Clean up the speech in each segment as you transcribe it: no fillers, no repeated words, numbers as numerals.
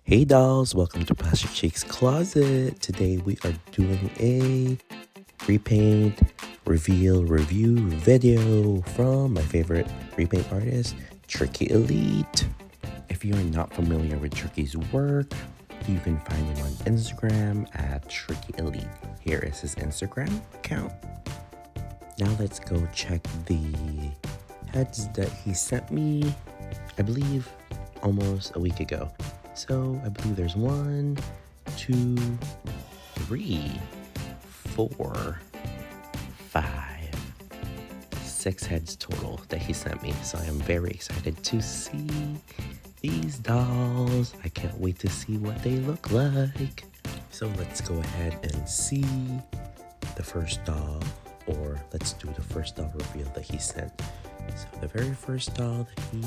Hey dolls, welcome to Pastor Chic's Closet. Today we are doing a repaint reveal review video from my favorite repaint artist, Trikielite. If you're not familiar with Triki's work, you can find him on Instagram at Trikielite. Here is his Instagram account. Now let's go check the heads that he sent me, I believe almost a week ago. So I believe there's 1, 2, 3, 4, 5, 6 heads total that he sent me. So I am very excited to see these dolls. I can't wait to see what they look like. So let's go ahead and see the first doll, or let's do the first doll reveal that he sent. So the very first doll that he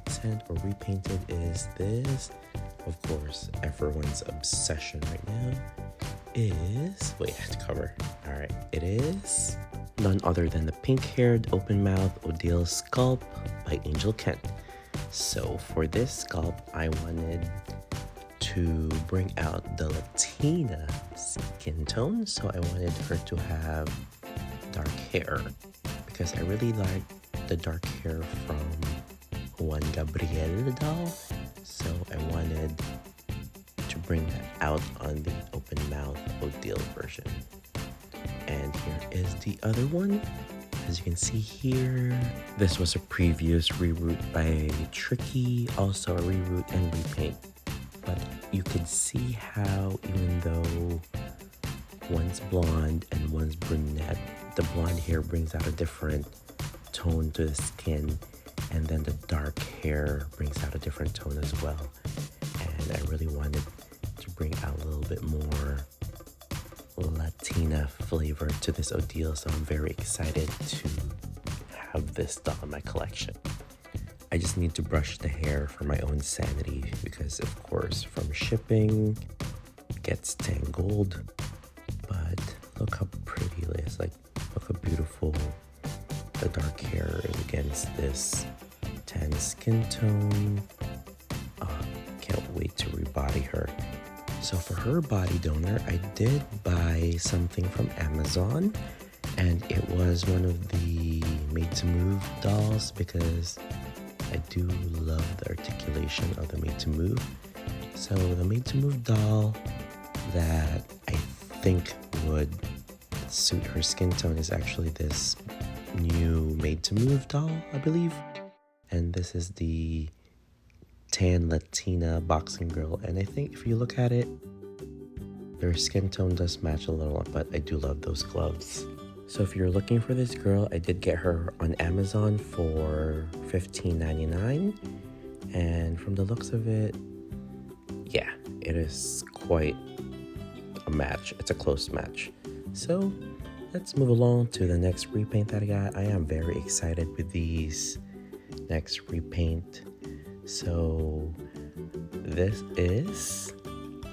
sent or repainted is this. Of course, everyone's obsession right now is, wait, I have to cover. All right, it is none other than the pink-haired, open-mouthed Odile sculpt by Angel Kent. So for this sculpt, I wanted to bring out the Latina skin tone. So I wanted her to have dark hair because I really like the dark hair from Juan Gabriel doll. So I wanted to bring that out on the open mouth Odile version. And here is the other one. As you can see here, this was a previous reroot by Triki, also a reroot and repaint. But you can see how even though one's blonde and one's brunette, the blonde hair brings out a different tone to the skin, and then the dark hair brings out a different tone as well. And I really wanted to bring out a little bit more Latina flavor to this Odile, so I'm very excited to have this doll in my collection. I just need to brush the hair for my own sanity because, of course, from shipping, it gets tangled. But look how pretty it is. Like, look how beautiful the dark hair is against this tan skin tone. Can't wait to rebody her. So for her body donor, I did buy something from Amazon, and it was one of the made to move dolls because I do love the articulation of the made to move. So the made to move doll that I think would suit her skin tone is actually this new made to move doll, I believe. And this is the tan Latina boxing girl, and I think if you look at it, their skin tone does match a little, but I do love those gloves. So if you're looking for this girl, I did get her on Amazon for $15.99, and from the looks of it, yeah, it is quite a match. It's a close match. So let's move along to the next repaint that I got. I am very excited with these next repaint. So this is,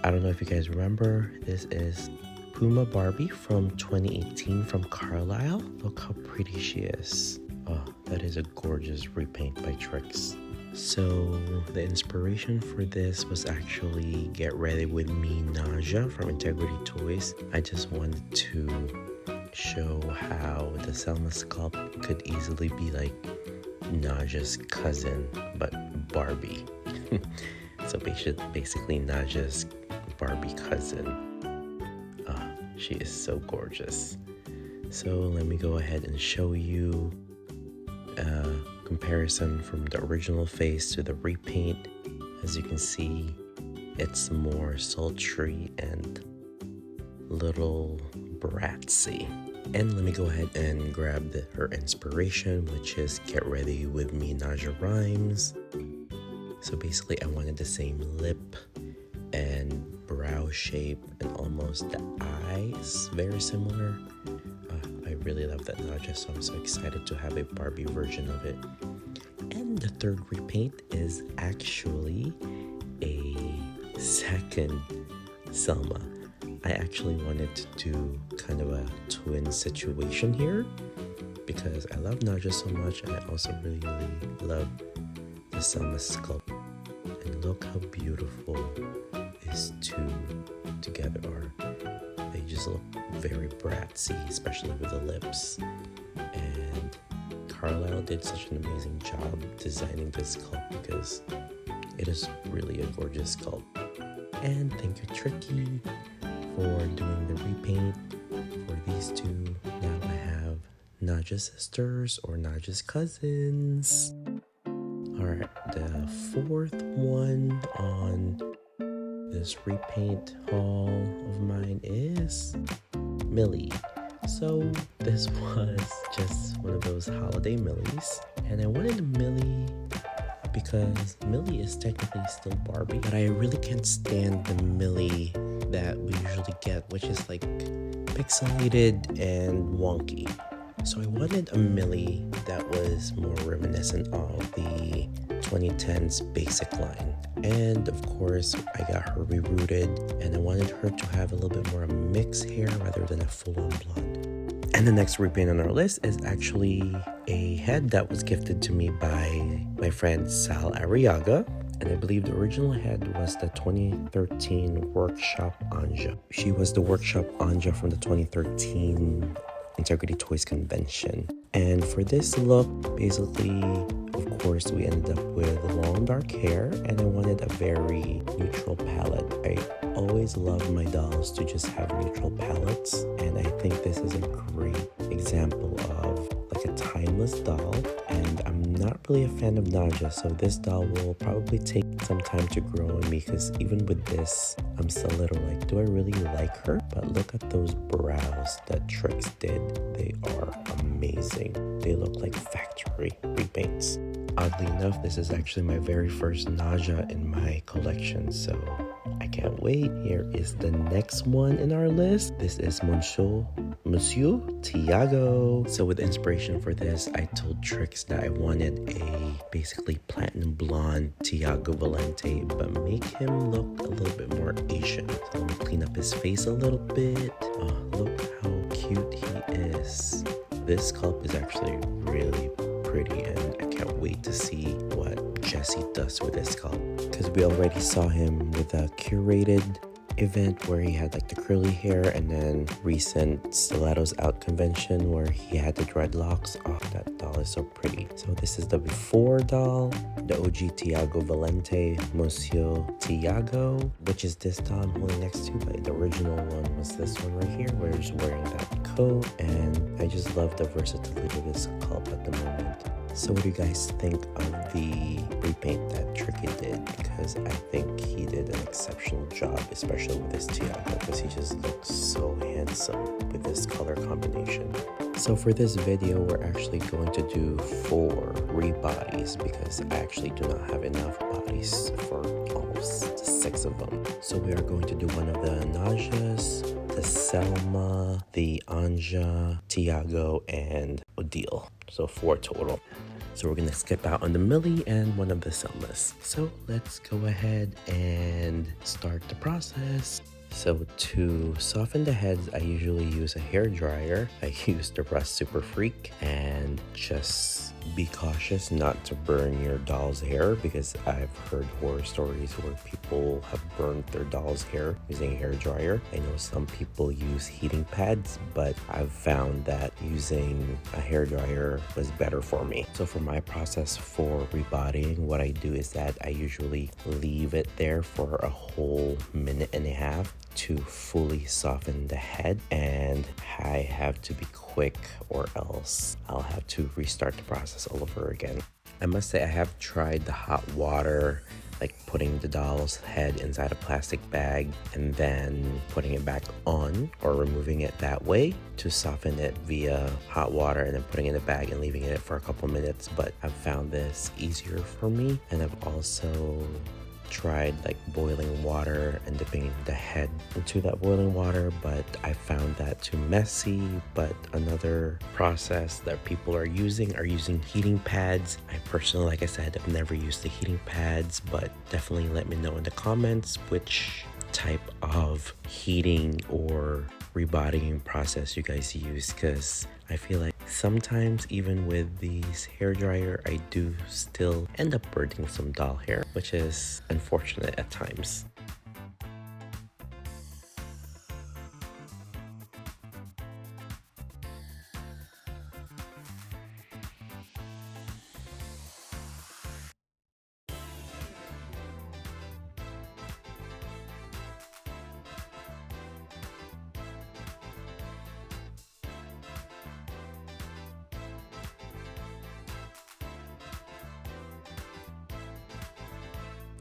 I don't know if you guys remember, this is Puma Barbie from 2018 from Carlisle. Look how pretty she is. Oh, that is a gorgeous repaint by Trix. So the inspiration for this was actually Get Ready With Me Anja from Integrity Toys. I just wanted to show how the Selma sculpt could easily be like Naja's cousin, but Barbie. So basically Naja's Barbie cousin. She is so gorgeous. So let me go ahead and show you a comparison from the original face to the repaint. As you can see, it's more sultry and little bratsy. And let me go ahead and grab her inspiration, which is Get Ready With Me Naja Rhymes. So basically I wanted the same lip and brow shape and almost the eyes very similar. I really love that Naja, so I'm so excited to have a Barbie version of it. And the third repaint is actually a second Selma. I actually wanted to do kind of a twin situation here because I love Naja so much, and I also really love the Selma sculpt. And look how beautiful these two together are. They just look very bratsy, especially with the lips. And Carlisle did such an amazing job designing this sculpt because it is really a gorgeous sculpt. And thank you, Tricky, for doing the repaint for these two. Now I have not just sisters or not just cousins. Alright, the fourth one on this repaint haul of mine is Millie. So this was just one of those holiday Millies, and I wanted a Millie because Millie is technically still Barbie, but I really can't stand the Millie that we usually get, which is like pixelated and wonky. So I wanted a Millie that was more reminiscent of the 2010s basic line. And of course, I got her rerooted, and I wanted her to have a little bit more mixed hair rather than a full-on blonde. And the next repaint on our list is actually a head that was gifted to me by my friend Sal Arriaga. And I believe the original head was the 2013 Workshop Anja. She was the Workshop Anja from the 2013 Integrity Toys Convention. And for this look, basically, of course, we ended up with long dark hair, and I wanted a very neutral palette. I always love my dolls to just have neutral palettes, and I think this is a great example of like a timeless doll. And I'm not really a fan of Anja, so this doll will probably take some time to grow on me, because even with this, I'm still a little like, do I really like her? But look at those brows that Trix did. They are amazing. They look like factory repaints. Oddly enough, this is actually my very first Naja in my collection, so I can't wait. Here is the next one in our list. This is Monsieur Tiago. So with inspiration for this, I told Trix that I wanted a basically platinum blonde Tiago Valente, but make him look a little bit more Asian. So let me clean up his face a little bit. Oh, look how cute he is. This sculpt is actually really pretty, and I can't wait to see what Jesse does with this sculpt, because we already saw him with a curated event where he had like the curly hair, and then recent Stilettos Out convention where he had the dreadlocks. Oh, that doll is so pretty. So this is the before doll, the OG Tiago Valente Monsieur Tiago, which is this doll I'm holding next to, but the original one was this one right here where he's wearing that coat, and I just love the versatility of this sculpt at the moment. So what do you guys think of the repaint that Tricky did? Because I think he did an exceptional job, especially with this Tiago, because he just looks so handsome with this color combination. So for this video, we're actually going to do 4 rebodies, because I actually do not have enough bodies for all 6 of them. So we are going to do one of the Najas, the Selma, the Anja, Tiago, and Odile. So 4 total. So we're gonna skip out on the Millie and one of the Selmas. So let's go ahead and start the process. So to soften the heads, I usually use a hair dryer. I use the Rust Super Freak, and just be cautious not to burn your doll's hair, because I've heard horror stories where people have burned their doll's hair using a hair dryer. I know some people use heating pads, but I've found that using a hair dryer was better for me. So for my process for rebodying, what I do is that I usually leave it there for a whole minute and a half to fully soften the head, and I have to be quick or else I'll have to restart the process all over again. I must say I have tried the hot water, like putting the doll's head inside a plastic bag and then putting it back on, or removing it that way to soften it via hot water, and then putting it in a bag and leaving it for a couple minutes. But I've found this easier for me, and I've also tried like boiling water and dipping the head into that boiling water, but I found that too messy. But another process that people are using heating pads. I personally, like I said, I've never used the heating pads, but definitely let me know in the comments which type of heating or rebodying process you guys use, because I feel like sometimes even with these hair dryer, I do still end up burning some doll hair, which is unfortunate at times.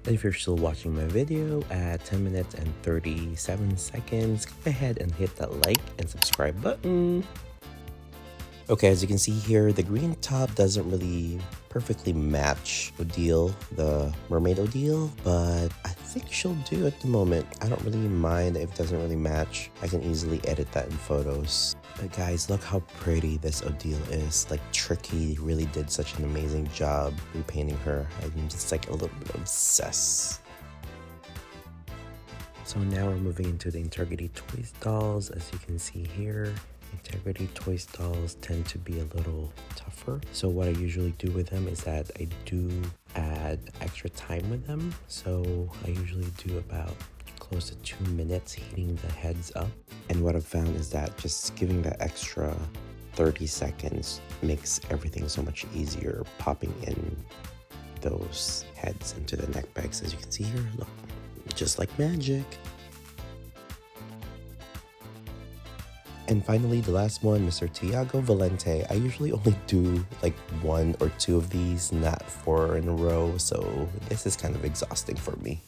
If you're still watching my video at 10 minutes and 37 seconds, go ahead and hit that like and subscribe button. Okay, as you can see here, the green top doesn't really perfectly match Odile, the mermaid Odile, but I think she'll do at the moment. I don't really mind if it doesn't really match. I can easily edit that in photos. But guys, look how pretty this Odile is. Like, Tricky really did such an amazing job repainting her. I'm just like a little bit obsessed. So now we're moving into the Integrity Toys dolls. As you can see here, Integrity Toys dolls tend to be a little tougher. So what I usually do with them is that I do add extra time with them. So I usually do about close to 2 minutes heating the heads up. And what I've found is that just giving that extra 30 seconds makes everything so much easier, popping in those heads into the neck bags. As you can see here, look, just like magic. And finally, the last one, Mr. Tiago Valente. I usually only do like 1 or 2 of these, not 4 in a row. So this is kind of exhausting for me.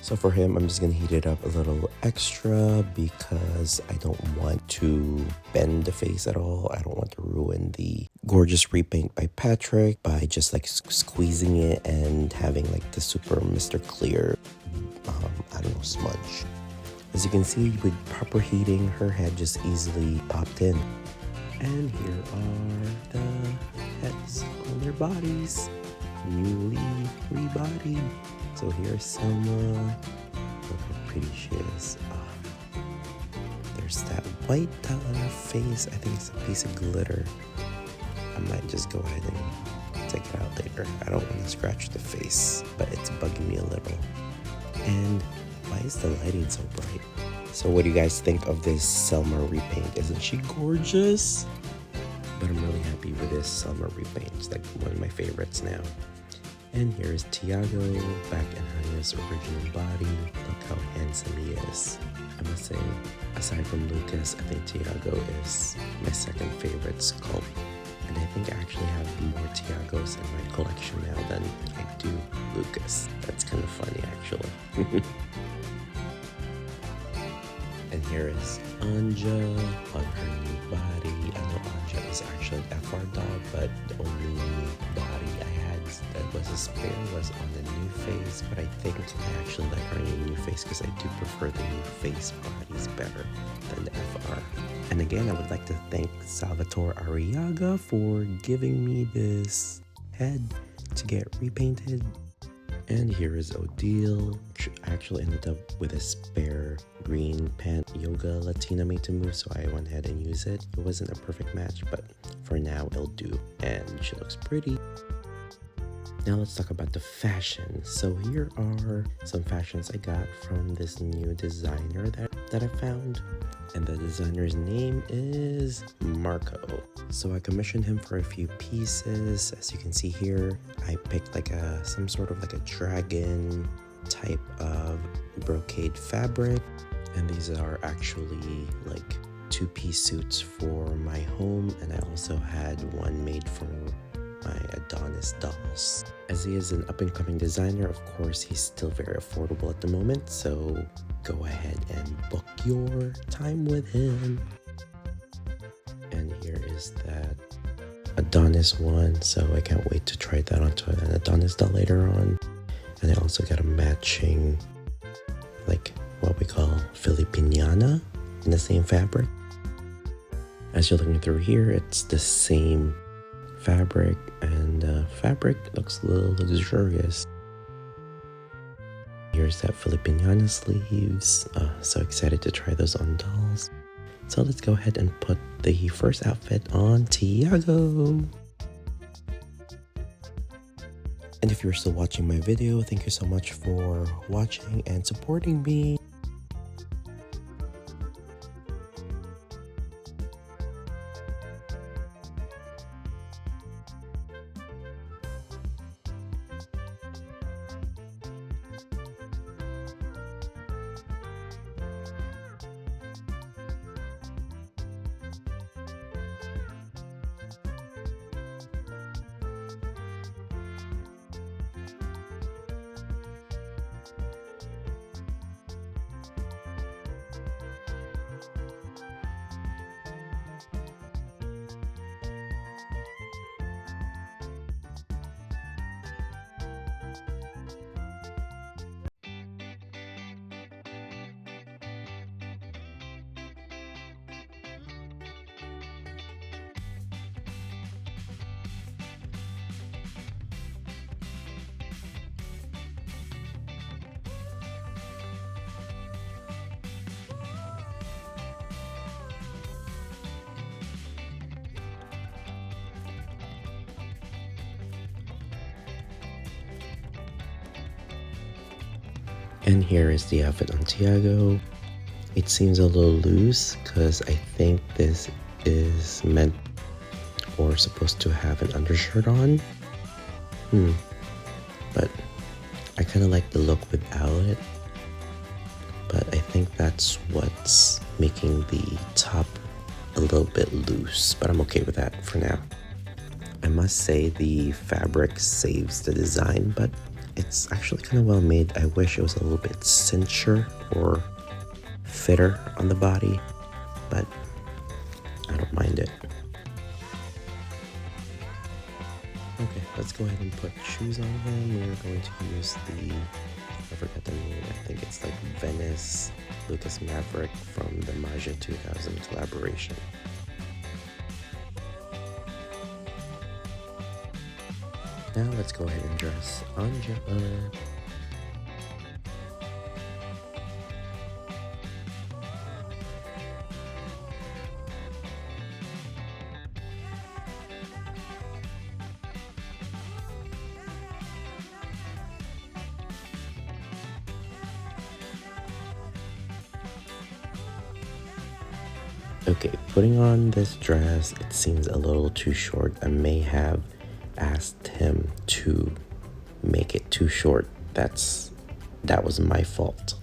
So for him, I'm just going to heat it up a little extra because I don't want to bend the face at all. I don't want to ruin the gorgeous repaint by Patrick by just like squeezing it and having like the super Mr. Clear, I don't know, smudge. As you can see, with proper heating, her head just easily popped in. And here are the heads on their bodies, newly rebodied. So here's Selma. Look how pretty she is. Oh. There's that white dot on her face. I think it's a piece of glitter. I might just go ahead and take it out later. I don't want to scratch the face, but it's bugging me a little. And why is the lighting so bright? So what do you guys think of this Selma repaint? Isn't she gorgeous? But I'm really happy with this Selma repaint. It's like one of my favorites now. And here's Tiago back in Anja's original body. Look how handsome he is. I must say, aside from Lucas, I think Tiago is my second favorite sculpt. And I think I actually have more Tiagos in my collection now than I do Lucas. That's kind of funny, actually. And here is Anja on her new body. I know Anja is actually an FR doll, but the only body I had that was a spare was on the new face. But I think I actually like her new face because I do prefer the new face bodies better than the FR. And again, I would like to thank Salvatore Arriaga for giving me this head to get repainted. And here is Odile. I actually ended up with a spare green pant yoga Latina made to move, so I went ahead and used it. It wasn't a perfect match, but for now it'll do. And she looks pretty. Now let's talk about the fashion. So here are some fashions I got from this new designer that I found. And the designer's name is Marco. So I commissioned him for a few pieces. As you can see here, I picked like some sort of like a dragon type of brocade fabric. And these are actually like 2-piece suits for my home. And I also had one made for my Adonis dolls. As he is an up-and-coming designer, of course, he's still very affordable at the moment, so go ahead and book your time with him. And here is that Adonis one, so I can't wait to try that onto an Adonis doll later on. And I also got a matching, like what we call Filipiniana in the same fabric. As you're looking through here, it's the same fabric, and fabric looks a little luxurious. Here's that Filipiniana sleeves. So excited to try those on dolls. So let's go ahead and put the first outfit on Tiago. And if you're still watching my video, thank you so much for watching and supporting me. And here is the outfit on Tiago. It seems a little loose because I think this is meant or supposed to have an undershirt on. But I kind of like the look without it. But I think that's what's making the top a little bit loose. But I'm okay with that for now. I must say the fabric saves the design, but it's actually kind of well made. I wish it was a little bit cincher or fitter on the body, but I don't mind it. Okay, let's go ahead and put shoes on them. We're going to use I forgot the name, I think it's like Venice Lucas Maverick from the Maja 2000 collaboration. Now let's go ahead and dress Anja up. Okay, putting on this dress, it seems a little too short. I may have asked him to make it too short. That was my fault.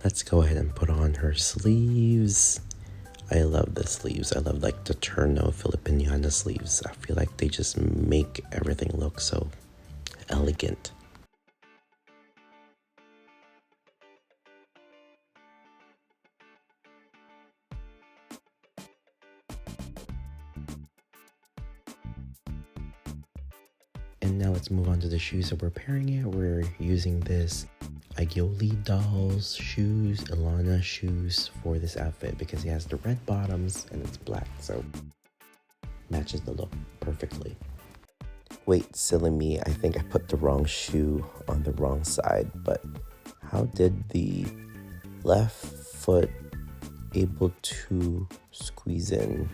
Let's go ahead and put on her sleeves. I love the sleeves. I love like the Terno Filipiniana sleeves. I feel like they just make everything look so elegant. And now let's move on to the shoes that we're pairing it. We're using this Aioli Dolls shoes, Ilana shoes for this outfit because he has the red bottoms and it's black, so matches the look perfectly. Wait, silly me, I think I put the wrong shoe on the wrong side, but how did the left foot able to squeeze in?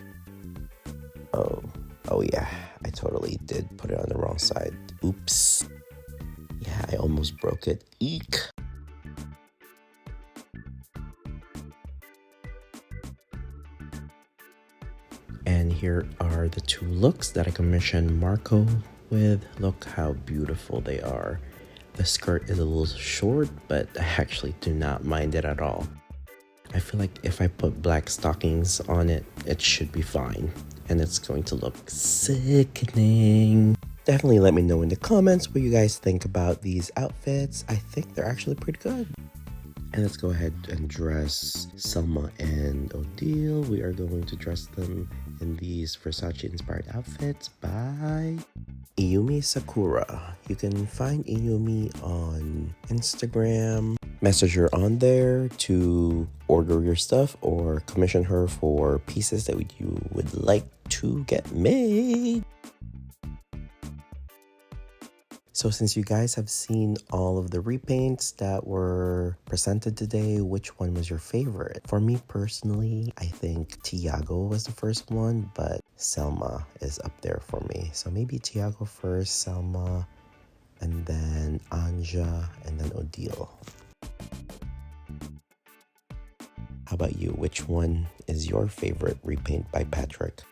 Oh yeah, I totally did put it on the wrong side. Oops. Yeah, I almost broke it. Eek. And here are the two looks that I commissioned Marco with. Look how beautiful they are. The skirt is a little short, but I actually do not mind it at all. I feel like if I put black stockings on it, it should be fine. And it's going to look sickening. Definitely let me know in the comments what you guys think about these outfits. I think they're actually pretty good. And let's go ahead and dress Selma and Odile. We are going to dress them in these Versace inspired outfits by Iyumi Sakura. You can find Iyumi on Instagram. Message her on there to order your stuff or commission her for pieces that you would like to get made. So since you guys have seen all of the repaints that were presented today, which one was your favorite? For me personally, I think Tiago was the first one, but Selma is up there for me. So maybe Tiago first, Selma, and then Anja, and then Odile. How about you? Which one is your favorite repaint by Patrick?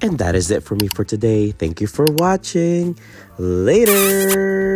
And that is it for me for today. Thank you for watching. Laters!